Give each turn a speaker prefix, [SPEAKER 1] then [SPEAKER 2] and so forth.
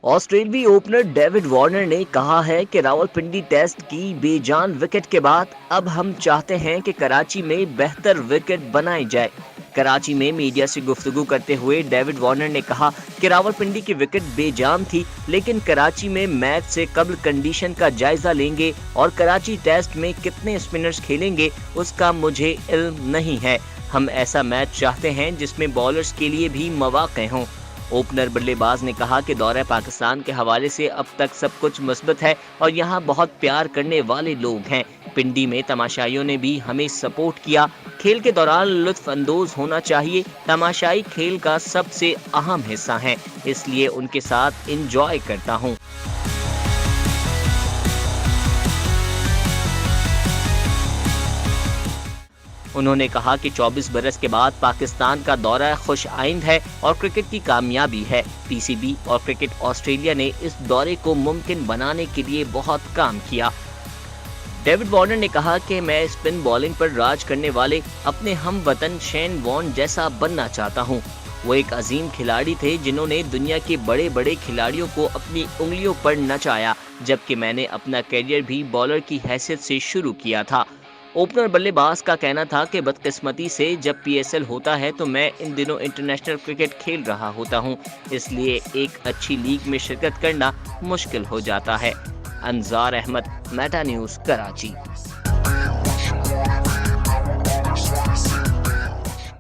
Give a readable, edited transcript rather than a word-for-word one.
[SPEAKER 1] ऑस्ट्रेलियाई opener David Warner ने कहा है कि रावलपिंडी टेस्ट की बेजान विकेट के बाद अब हम चाहते हैं कि कराची में बेहतर विकेट बनाई जाए। कराची में मीडिया से गुफ्तगू करते हुए डेविड वार्नर ने कहा कि रावलपिंडी की विकेट बेजान थी, लेकिन कराची में मैच से कबल कंडीशन का जायजा लेंगे और कराची टेस्ट में कितने स्पिनर्स खेलेंगे उसका मुझे इल्म नहीं है। हम ऐसा मैच चाहते हैं जिसमें बॉलर्स के लिए भी मौके हों। ओपनर बल्लेबाज ने कहा कि दौरे पाकिस्तान के हवाले से अब तक सब कुछ मुस्बत है और यहाँ बहुत प्यार करने वाले लोग हैं। पिंडी में तमाशाइयों ने भी हमें सपोर्ट किया। खेल के दौरान लुत्फ अंदोज होना चाहिए। तमाशाई खेल का सबसे अहम हिस्सा हैं, इसलिए उनके साथ एंजॉय करता हूँ। उन्होंने कहा कि 24 बरस के बाद पाकिस्तान का दौरा खुश आइंद है और क्रिकेट की कामयाबी है। पीसीबी और क्रिकेट ऑस्ट्रेलिया ने इस दौरे को मुमकिन बनाने के लिए बहुत काम किया। डेविड वार्नर ने कहा कि मैं स्पिन बॉलिंग पर राज करने वाले अपने हम वतन शेन वॉर्न जैसा बनना चाहता हूँ। वो एक अजीम खिलाड़ी थे जिन्होंने दुनिया के बड़े बड़े खिलाड़ियों को अपनी उंगलियों पर नचाया, जबकि मैंने अपना करियर भी बॉलर की हैसियत से शुरू किया था। ओपनर बल्लेबाज का कहना था कि बदकिस्मती से जब पीएसएल होता है तो मैं इन दिनों इंटरनेशनल क्रिकेट खेल रहा होता हूं, इसलिए एक अच्छी लीग में शिरकत करना मुश्किल हो जाता है। Anjar Ahmed, Meta News, Karachi.